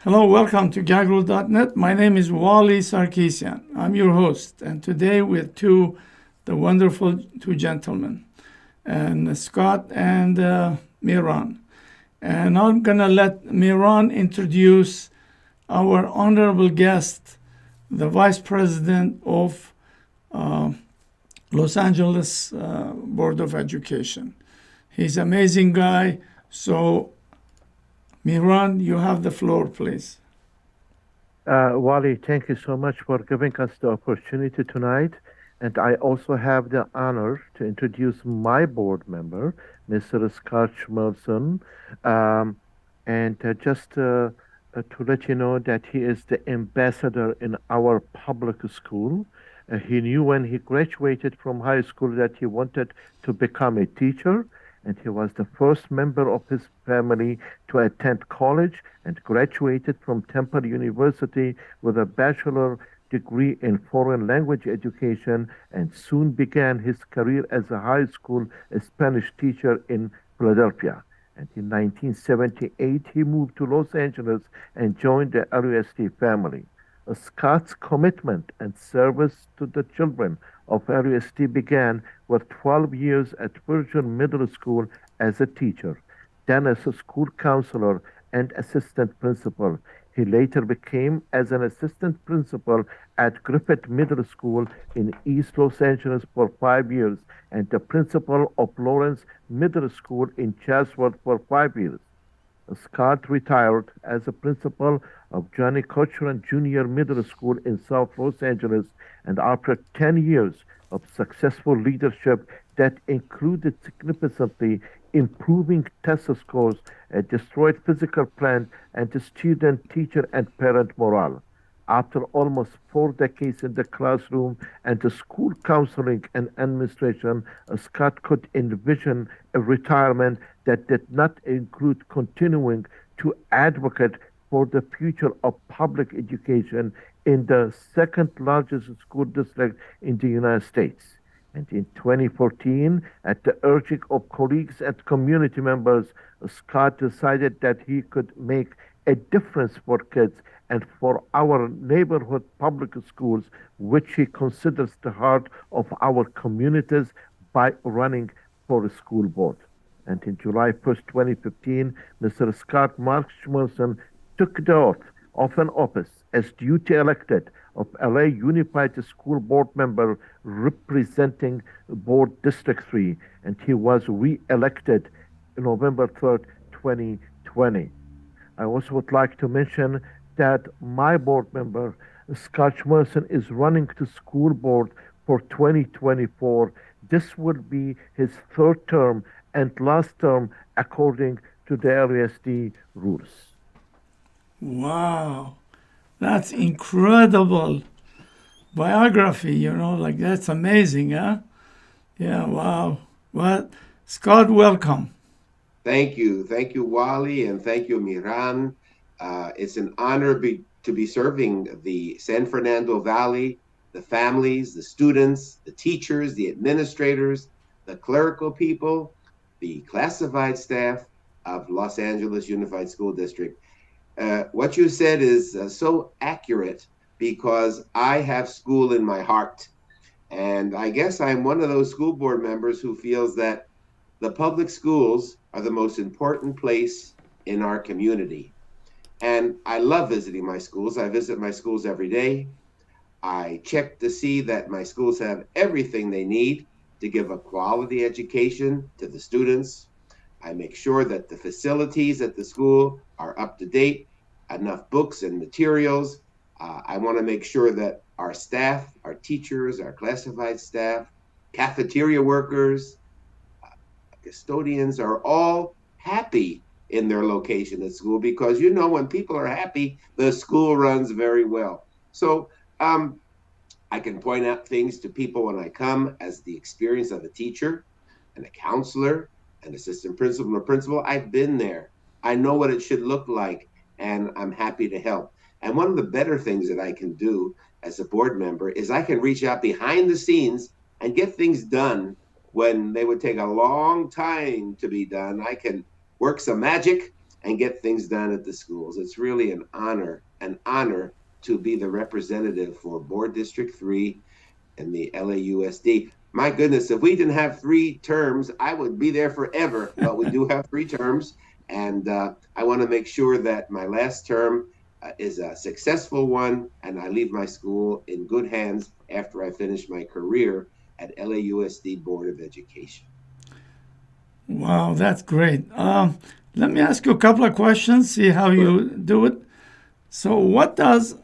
Hello, welcome to Gaggle.net. My name is Wally Sarkisian. I'm your host, and today with the wonderful two gentlemen, and Scott and Miran. And I'm gonna let Miran introduce our honorable guest, the Vice President of Los Angeles Board of Education. He's an amazing guy. So, Miran, you have the floor, please. Wally, thank you so much for giving us the opportunity tonight. And I also have the honor to introduce my board member, Mr. Scott Schmerelson. To let you know that he is the ambassador in our public school. He knew when he graduated from high school that he wanted to become a teacher, and he was the first member of his family to attend college and graduated from Temple University with a bachelor degree in foreign language education, and soon began his career as a high school Spanish teacher in Philadelphia. And in 1978, he moved to Los Angeles and joined the LUSD family. Scott's commitment and service to the children of LUSD began with 12 years at Virgin Middle School as a teacher, then as a school counselor and assistant principal. He later became as an assistant principal at Griffith Middle School in East Los Angeles for 5 years and the principal of Lawrence Middle School in Chatsworth for 5 years. Scott retired as a principal of Johnny Cochran Junior Middle School in South Los Angeles, and after 10 years of successful leadership that included significantly improving test scores, a destroyed physical plant, and the student, teacher, and parent morale. After almost 4 decades in the classroom and the school counseling and administration, Scott could envision a retirement that did not include continuing to advocate for the future of public education in the second largest school district in the United States. And in 2014, at the urging of colleagues and community members, Scott decided that he could make a difference for kids and for our neighborhood public schools, which he considers the heart of our communities, by running for a school board. And in July 1st, 2015, Mr. Scott Mark Schmerelson took the oath of an office as duty elected of LA Unified School Board member representing Board District 3, and he was re-elected November 3rd, 2020. I also would like to mention that my board member, Scott Schmerelson, is running to school board for 2024. This will be his third term and last term according to the LUSD rules. Wow, that's incredible biography, like that's amazing, huh? Yeah, wow. Well, Scott, welcome. Thank you. Thank you, Wally, and thank you, Miran. It's an honor to be serving the San Fernando Valley, the families, the students, the teachers, the administrators, the clerical people, the classified staff of Los Angeles Unified School District. What you said is so accurate because I have school in my heart. And I guess I'm one of those school board members who feels that the public schools are the most important place in our community. And I love visiting my schools. I visit my schools every day. I check to see that my schools have everything they need to give a quality education to the students. I make sure that the facilities at the school are up to date, enough books and materials. I want to make sure that our staff, our teachers, our classified staff, cafeteria workers, custodians are all happy in their location at school, because when people are happy, the school runs very well. So I can point out things to people when I come as the experience of a teacher and a counselor, an assistant principal or principal. I've been there. I know what it should look like, and I'm happy to help. And one of the better things that I can do as a board member is I can reach out behind the scenes and get things done when they would take a long time to be done. I can work some magic and get things done at the schools. It's really an honor to be the representative for Board District 3 and the LAUSD. My goodness, if we didn't have 3 terms, I would be there forever. But we do have 3 terms, and I want to make sure that my last term is a successful one, and I leave my school in good hands after I finish my career at LAUSD Board of Education. Wow, that's great. Let me ask you a couple of questions, see how you do it. So what does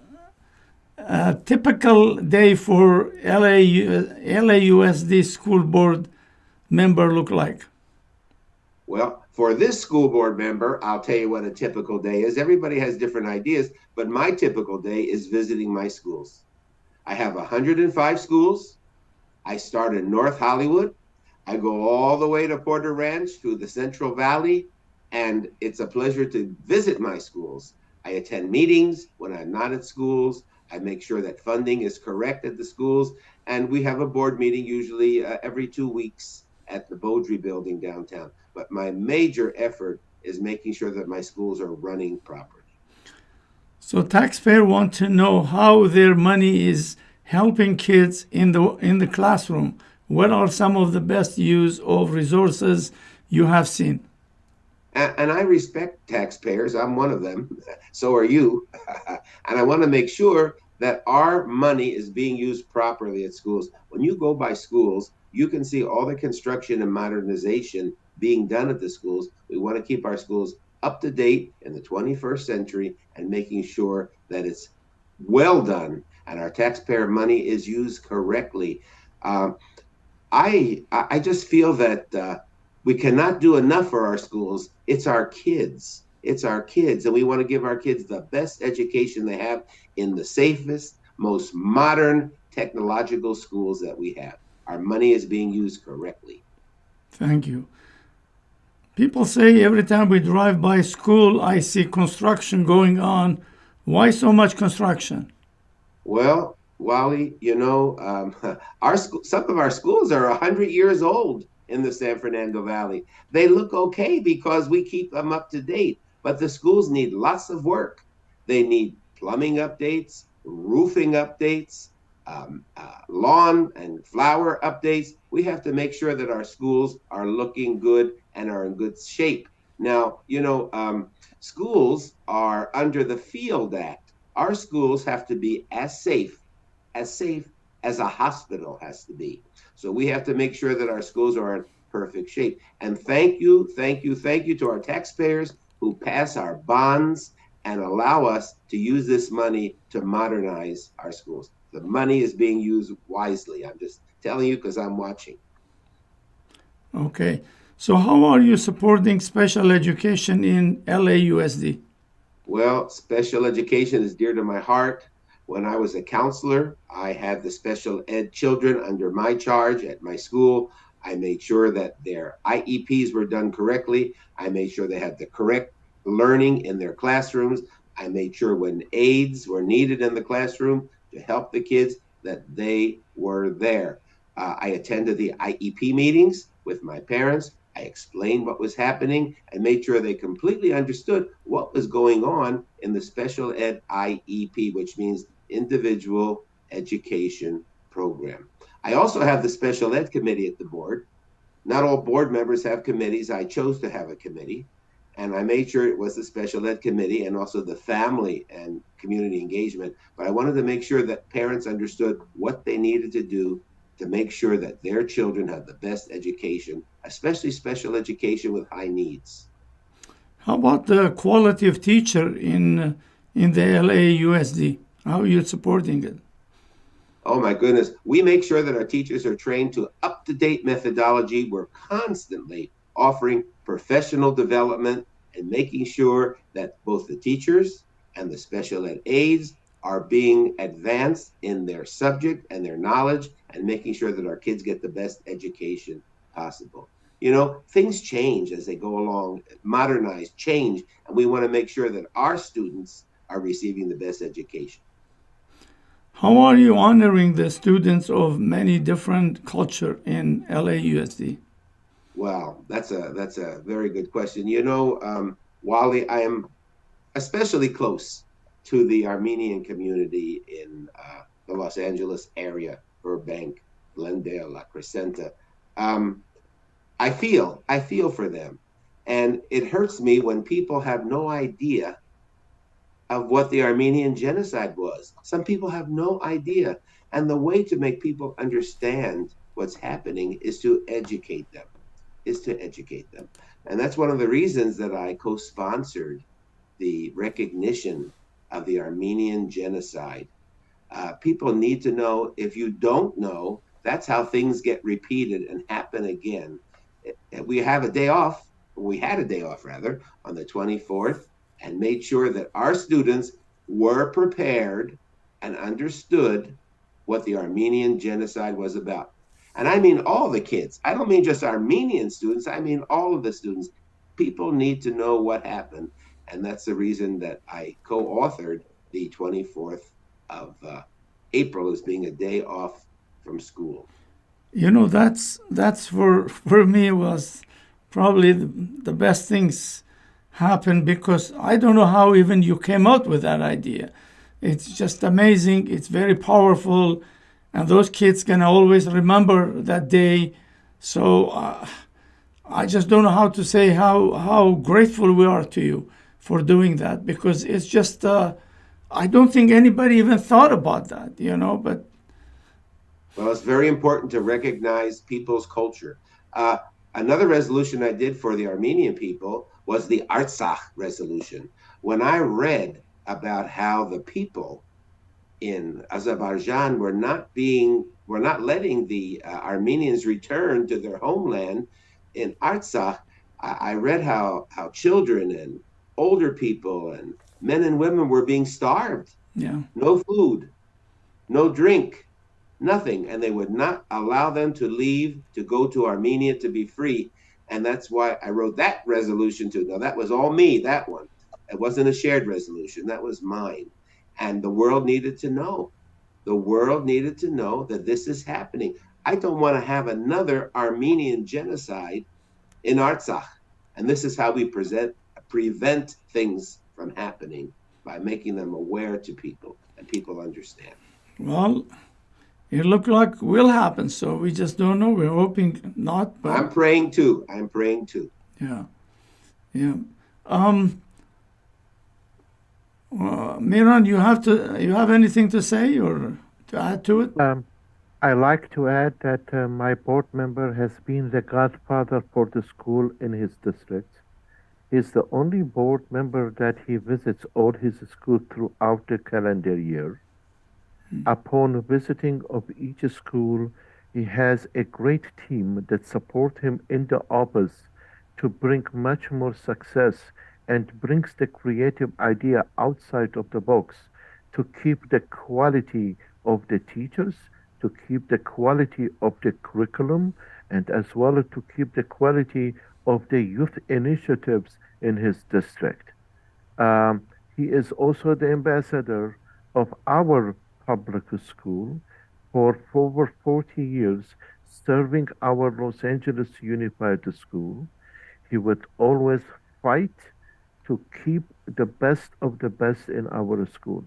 a typical day for LAUSD school board member look like? Well, for this school board member, I'll tell you what a typical day is. Everybody has different ideas, but my typical day is visiting my schools. I have 105 schools. I start in North Hollywood. I go all the way to Porter Ranch through the Central Valley, and it's a pleasure to visit my schools. I attend meetings when I'm not at schools. I make sure that funding is correct at the schools, and we have a board meeting usually every 2 weeks at the Beaudry building downtown. But my major effort is making sure that my schools are running properly. So taxpayers want to know how their money is helping kids in the classroom. What are some of the best use of resources you have seen? And I respect taxpayers. I'm one of them. So are you. And I want to make sure that our money is being used properly at schools. When you go by schools, you can see all the construction and modernization being done at the schools. We want to keep our schools up to date in the 21st century and making sure that it's well done and our taxpayer money is used correctly. I just feel that we cannot do enough for our schools. It's our kids. It's our kids. And we want to give our kids the best education they have in the safest, most modern technological schools that we have. Our money is being used correctly. Thank you. People say every time we drive by school, I see construction going on. Why so much construction? Well, Wally, some of our schools are 100 years old in the San Fernando Valley. They look okay because we keep them up to date, but the schools need lots of work. They need plumbing updates, roofing updates, lawn and flower updates. We have to make sure that our schools are looking good and are in good shape. Now, schools are under the Field Act. Our schools have to be as safe as a hospital has to be. So we have to make sure that our schools are in perfect shape. And thank you to our taxpayers who pass our bonds and allow us to use this money to modernize our schools. The money is being used wisely. I'm just telling you because I'm watching. Okay. So how are you supporting special education in LAUSD? Well, special education is dear to my heart. When I was a counselor, I had the special ed children under my charge at my school. I made sure that their IEPs were done correctly. I made sure they had the correct learning in their classrooms. I made sure when aides were needed in the classroom to help the kids that they were there. I attended the IEP meetings with my parents. I explained what was happening and made sure they completely understood what was going on in the special ed IEP, which means individual education program. I also have the special ed committee at the board. Not all board members have committees. I chose to have a committee, and I made sure it was the special ed committee and also the family and community engagement. But I wanted to make sure that parents understood what they needed to do to make sure that their children have the best education, especially special education with high needs. How about the quality of teacher in the LAUSD? How are you supporting it? Oh my goodness. We make sure that our teachers are trained to up-to-date methodology. We're constantly offering professional development and making sure that both the teachers and the special ed aides are being advanced in their subject and their knowledge and making sure that our kids get the best education possible. Things change as they go along, modernize, change, and we want to make sure that our students are receiving the best education. How are you honoring the students of many different culture in LAUSD? Wow, that's a very good question. Wally, I am especially close to the Armenian community in the Los Angeles area, Burbank, Glendale, La Crescenta. Um, I feel for them, and it hurts me when people have no idea of what the Armenian Genocide was. Some people have no idea, and the way to make people understand what's happening is to educate them. And that's one of the reasons that I co-sponsored the recognition of the Armenian Genocide. People need to know. If you don't know, that's how things get repeated and happen again. We have a day off. We had a day off, rather, on the 24th, and made sure that our students were prepared and understood what the Armenian Genocide was about. And I mean all the kids. I don't mean just Armenian students. I mean all of the students. People need to know what happened. And that's the reason that I co-authored the 24th of April as being a day off from school. You know, that's for me was probably the best things happened, because I don't know how even you came out with that idea. It's just amazing. It's very powerful, and those kids can always remember that day. So I just don't know how to say how grateful we are to you for doing that, because it's just I don't think anybody even thought about that, but Well, it's very important to recognize people's culture. Another resolution I did for the Armenian people was the Artsakh resolution. When I read about how the people in Azerbaijan were not letting the Armenians return to their homeland in Artsakh, I read how children and older people and men and women were being starved. yeah. No food, no drink, nothing. And they would not allow them to leave to go to Armenia to be free. And that's why I wrote that resolution too. Now, that was all me, that one. It wasn't a shared resolution, that was mine. And the world needed to know. The world needed to know that this is happening. I don't want to have another Armenian genocide in Artsakh. And this is how we prevent things from happening, by making them aware to people and people understand. Well, it looked like will happen, so we just don't know. We're hoping not, but I'm praying too. I'm praying too. yeah, yeah. Miran, you have anything to say or to add to it? I like to add that my board member has been the godfather for the school in his district. He's the only board member that he visits all his school throughout the calendar year. Upon visiting of each school, he has a great team that support him in the office to bring much more success, and brings the creative idea outside of the box to keep the quality of the teachers, to keep the quality of the curriculum, and as well to keep the quality of the youth initiatives in his district. He is also the ambassador of our public school for over 40 years, serving our Los Angeles Unified School. He would always fight to keep the best of the best in our school.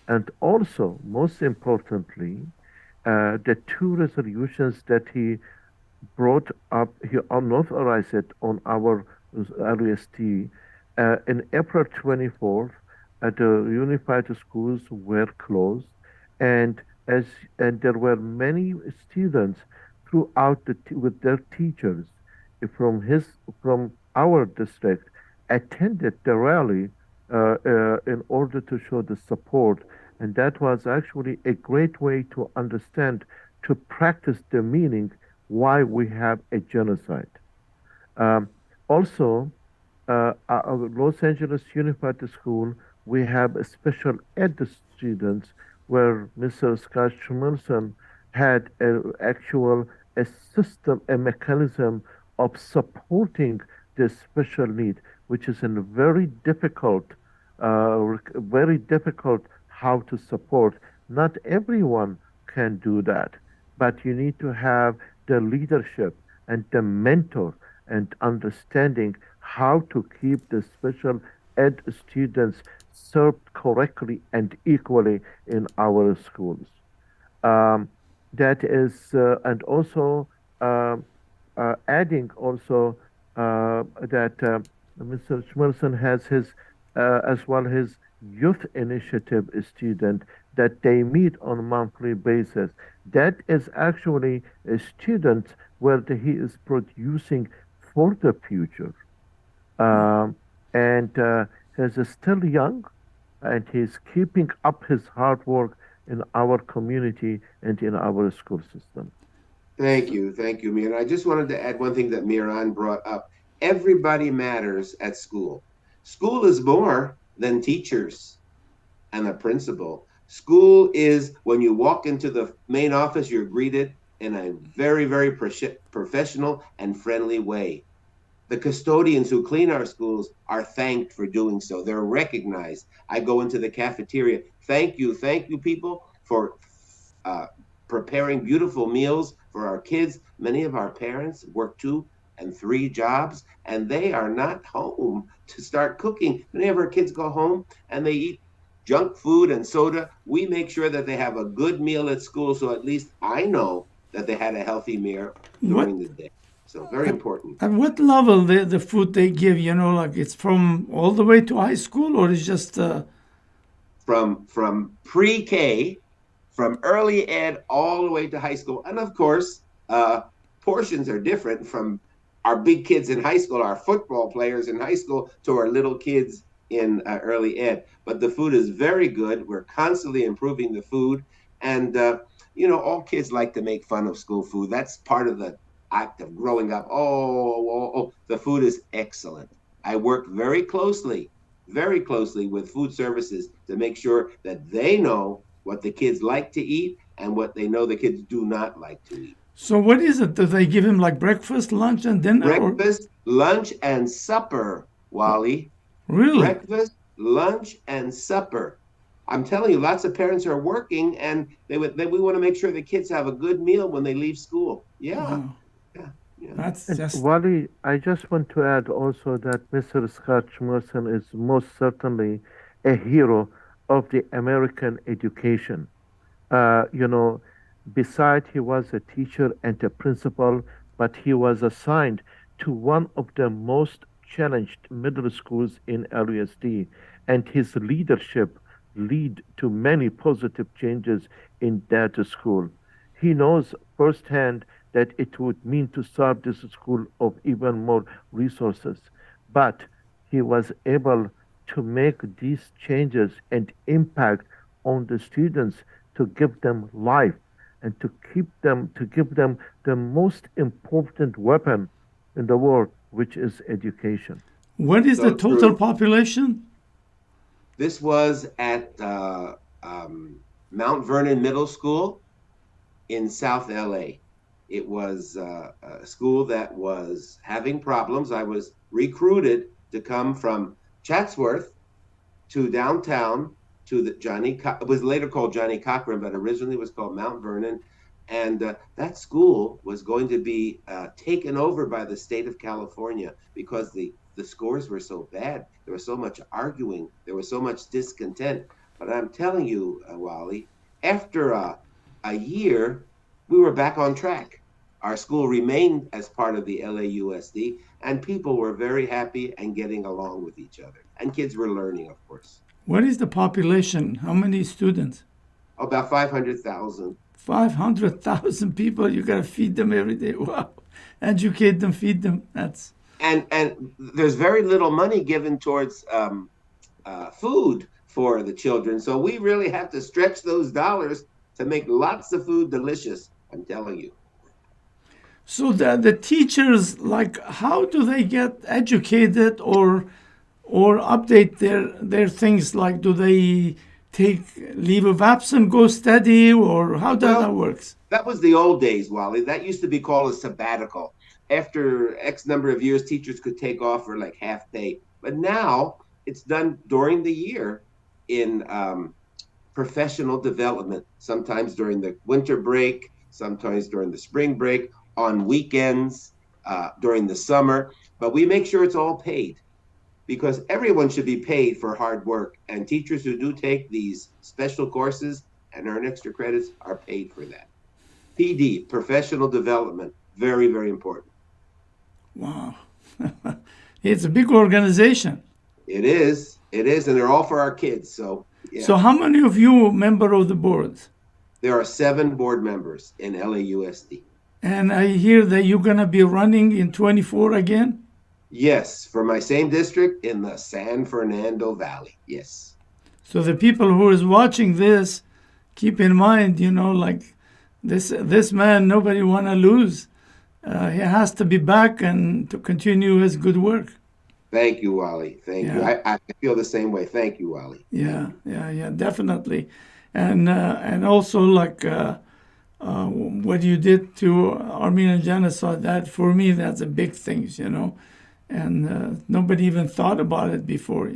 And also, most importantly, the two resolutions that he brought up, he unauthorized it on our REST. In April 24th, the unified schools were closed, and there were many students throughout with their teachers from our district attended the rally in order to show the support, and that was actually a great way to understand, to practice the meaning why we have a genocide. Also, our Los Angeles Unified School, we have a special ed students where Mr. Scott Schmerelson had a system, a mechanism of supporting the special need, which is a very difficult how to support. Not everyone can do that, but you need to have the leadership and the mentor and understanding how to keep the special ed students served correctly and equally in our schools. Um, that is, and also um adding also that Mr. Schmerson has his as well his youth initiative student that they meet on a monthly basis. That is actually a student where he is producing for the future. Um, and he's still young and he's keeping up his hard work in our community and in our school system. Thank you, Mir. I just wanted to add one thing that Miran brought up. Everybody matters at school. School is more than teachers and a principal. School is when you walk into the main office, you're greeted in a very, very professional and friendly way. The custodians who clean our schools are thanked for doing so. They're recognized. I go into the cafeteria. Thank you, people, for uh, preparing beautiful meals for our kids. Many of our parents work 2 and 3 jobs, and they are not home to start cooking. Many of our kids go home and they eat junk food and soda. We make sure that they have a good meal at school, so at least I know that they had a healthy meal What during the day. So very important. at what level the food they give? Like it's from all the way to high school, or it's just From pre-K, from early ed all the way to high school, and of course, portions are different from our big kids in high school, our football players in high school, to our little kids in early ed. But the food is very good. We're constantly improving the food, and all kids like to make fun of school food. That's part of the act of growing up. Oh, the food is excellent. I work very closely with food services to make sure that they know what the kids like to eat and what they know the kids do not like to eat. so. What is it? Do they give him like breakfast, lunch, and dinner, or Breakfast, lunch, and supper, Wally. really? Breakfast, lunch, and supper. I'm telling you, lots of parents are working, and we want to make sure the kids have a good meal when they leave school. Yeah, Wow, yeah, yeah. that's And just Wally, I just want to add also that Mr. Scott Schmerson is most certainly a hero of the American education. Uh, you know, Beside he was a teacher and a principal, but he was assigned to one of the most challenged middle schools in LUSD, and his leadership lead to many positive changes in that school. He knows firsthand that it would mean to serve this school of even more resources, but he was able to make these changes and impact on the students to give them life and to give them the most important weapon in the world, which is education. what is the So total true. population? This was at Mount Vernon Middle School in South LA. It was a school that was having problems. I was recruited to come from Chatsworth to downtown to it was later called Johnny Cochran, but originally was called Mount Vernon. And that school was going to be taken over by the state of California because the scores were so bad. There was so much arguing. There was so much discontent. But I'm telling you, Wally, after a year, we were back on track. Our school remained as part of the LAUSD, and people were very happy and getting along with each other. And kids were learning, of course. What is the population? How many students? About 500,000. 500,000 people. You gotta feed them every day. Wow, educate them, feed them. That's And there's very little money given towards food for the children. So we really have to stretch those dollars to make lots of food delicious. I'm telling you. so. The teachers, like, how do they get educated or update their things? Like, do they take leave of absence, go study, or how does that Well, works? that was the old days, Wally. That used to be called a sabbatical. After X number of years, teachers could take off for like half day. But now it's done during the year in professional development, sometimes during the winter break, sometimes during the spring break, on weekends, during the summer. but we make sure it's all paid because everyone should be paid for hard work. And teachers who do take these special courses and earn extra credits are paid for that. PD, professional development, very, very important. Wow. It's a big organization. It is, and they're all for our kids. So, yeah. So how many of you are member of the board? There are 7 board members in LAUSD. And I hear that you're going to be running in 24 again? Yes, for my same district in the San Fernando Valley. Yes. So the people who is watching this, keep in mind, like this man, nobody want to lose. He has to be back and to continue his good work. Thank you, Wally. Thank you. I feel the same way. Thank you, Wally. Yeah, definitely. And also like what you did to Armenian Genocide, that for me, that's a big thing, and nobody even thought about it before,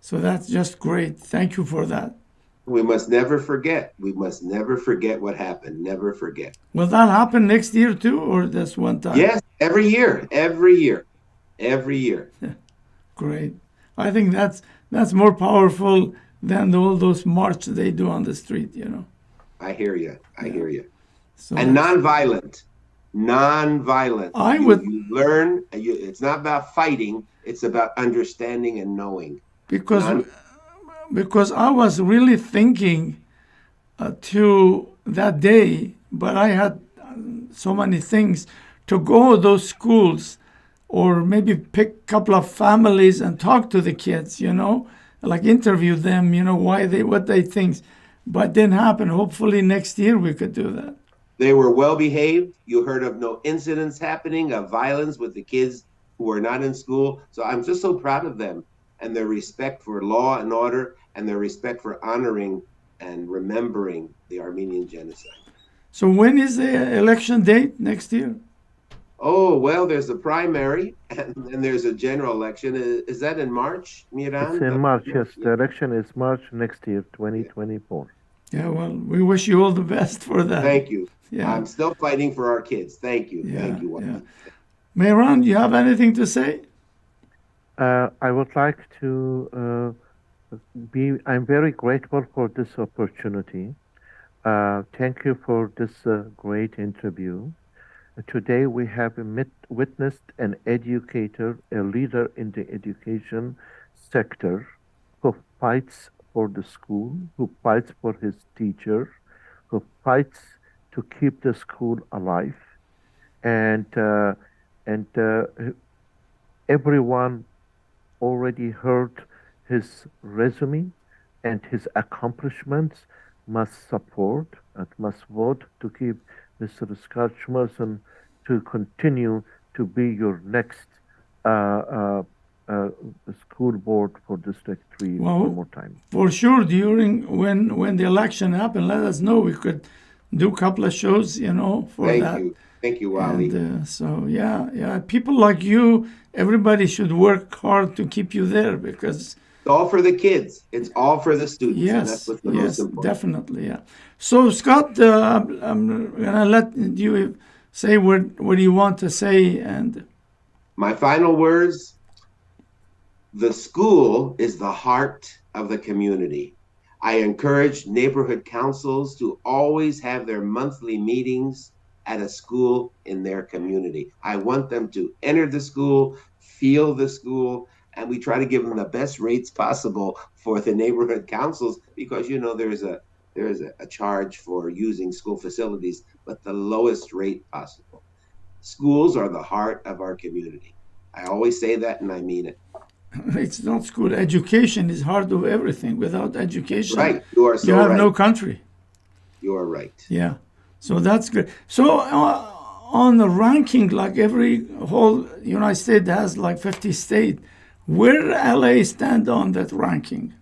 So that's just great. Thank you for that. We must never forget. We must never forget what happened. Never forget. Will that happen next year too, or this one time? Yes, every year. Great. I think that's more powerful than all those march they do on the street, I hear you. I hear you. So and nonviolent. You learn. It's not about fighting. It's about understanding and knowing. Because I was really thinking to that day, but I had so many things to go to those schools or maybe pick a couple of families and talk to the kids, like interview them, what they think. But didn't happen. Hopefully next year we could do that. They were well behaved. You heard of no incidents happening of violence with the kids who were not in school. So I'm just so proud of them and their respect for law and order and their respect for honoring and remembering the Armenian Genocide. So when is the election date next year? Oh, well, there's a primary and then there's a general election. Is that in March, Miran? It's in March, yes. The election is March next year, 2024. Yeah, well, we wish you all the best for that. Thank you. Yeah. I'm still fighting for our kids. Thank you. Thank you. Yeah. Miran, do you have anything to say? I would like to I'm very grateful for this opportunity. Thank you for this great interview. Today we have witnessed an educator, a leader in the education sector who fights for the school, who fights for his teacher, who fights to keep the school alive. And everyone already heard his resume and his accomplishments. Must support and must vote to keep Mr. Scott Schmerelson to continue to be your next school board for District 3 one more time. For sure, when the election happened, let us know. We could do a couple of shows, for that. Thank you, Wally. And, so, yeah, people like you, everybody should work hard to keep you there because... It's all for the kids. It's all for the students. Yes, and that's what's the most important. Definitely, yeah. So, Scott, I'm going to let you say what you want to say. And my final words, the school is the heart of the community. I encourage neighborhood councils to always have their monthly meetings at a school in their community. I want them to enter the school, feel the school, and we try to give them the best rates possible for the neighborhood councils because, there is a charge for using school facilities, but the lowest rate possible. Schools are the heart of our community. I always say that and I mean it. It's not school. Education is heart of everything. Without education, right. You are so you have right. no country. You are right. Yeah. So that's good. So on the ranking, like every whole United States has like 50 states, where LA stand on that ranking?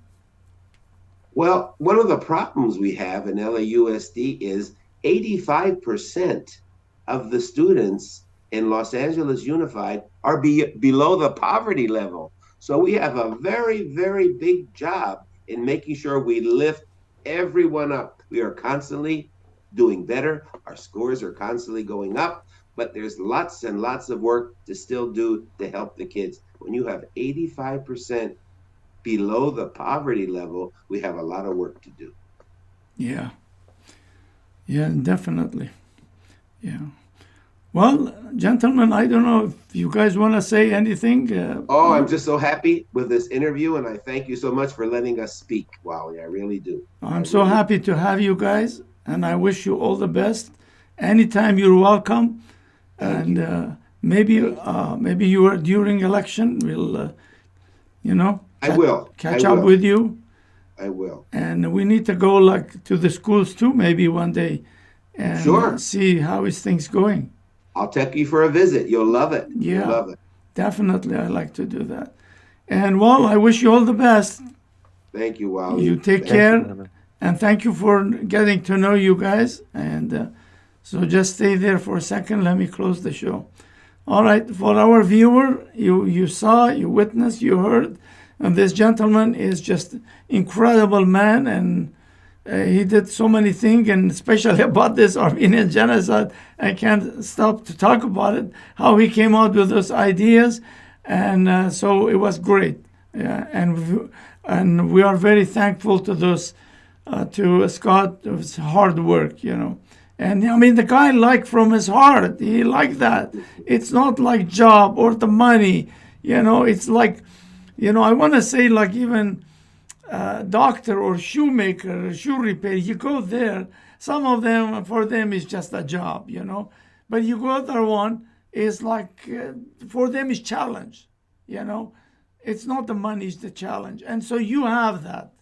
Well, one of the problems we have in LAUSD is 85% of the students in Los Angeles Unified are below the poverty level. So we have a very, very big job in making sure we lift everyone up. We are constantly doing better. Our scores are constantly going up. but there's lots and lots of work to still do to help the kids. When you have 85% below the poverty level, we have a lot of work to do. Yeah. Yeah, definitely. Yeah. Well, gentlemen, I don't know if you guys want to say anything. Oh, I'm just so happy with this interview, and I thank you so much for letting us speak, Wally. I really do. I'm so happy to have you guys, and I wish you all the best. Anytime you're welcome. Thank you. Maybe you are during election. We'll, I will. catch I up will. with you. I will. And we need to go like to the schools too, maybe one day, and Sure. see how is things going. I'll take you for a visit. You'll love it. Yeah. You'll love it. Definitely, I like to do that. And well, I wish you all the best. Thank you, Wally. You take Thank care, Brother. and thank you for getting to know you guys. And so just stay there for a second. Let me close the show. All right, for our viewer, you saw, you witnessed, you heard, and this gentleman is just incredible man, and he did so many things, and especially about this Armenian genocide. I can't stop to talk about it, how he came out with those ideas, and so it was great. Yeah, and we are very thankful to those, to Scott, his hard work, And I mean, the guy liked from his heart. He liked that. It's not like job or the money, It's like, I want to say like even doctor or shoemaker, or shoe repair. You go there. Some of them, for them, is just a job, But you go other one is like for them is challenge, It's not the money, it's the challenge, and so you have that.